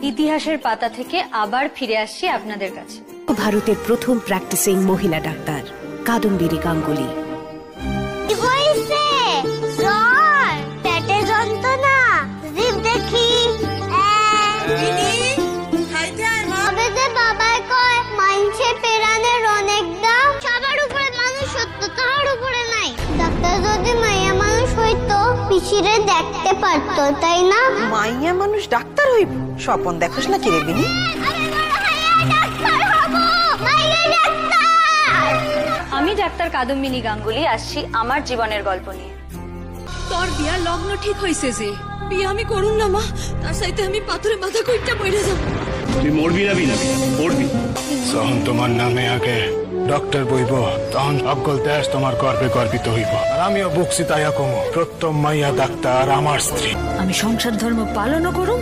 ইতিহাসের পাতা থেকে আবার ফিরে আসছি আপনাদের কাছে। ভারতের প্রথম প্র্যাকটিসিং মহিলা ডাক্তার কাদম্বিনী গাঙ্গুলি। কি হইছে? জ্বর, পেটে যন্ত্রণা, জিভ দেখি। তবে যে বাবাই কয় মাইনছে পেরানের অনেক দাম, সবার উপরে মানুষ সত্য, তাহার উপরে নাই। ডাক্তার যদি মাইয়া মানুষ হইতো পিছিরে দেখতে পারতো, তাই না? মাইয়া মানুষ ডাক্তার হইব? স্বপন দেখোস না কি রে বিনি? আমি ডাক্তার কাদম্বিনী গাঙ্গুলি আসছি আমার জীবনের গল্প নিয়ে। তোর বিয়া লগ্ন ঠিক হইছে যে বিয়া আমি করুন না মা, তার সাথে আমি পাথরে মাথা কইটা মরে যাব। তুই মরবি না বিনা, মরবি। যখন তোমার নামে আগে ডক্টর বইব তখন সকল দেশ তোমার গর্বে গর্বিত হইব। আর আমিও বুকছি তাইয়া কমো প্রত্যম মাইয়া ডাক্তার আমার স্ত্রী। আমি সংসার ধর্ম পালনও করুম।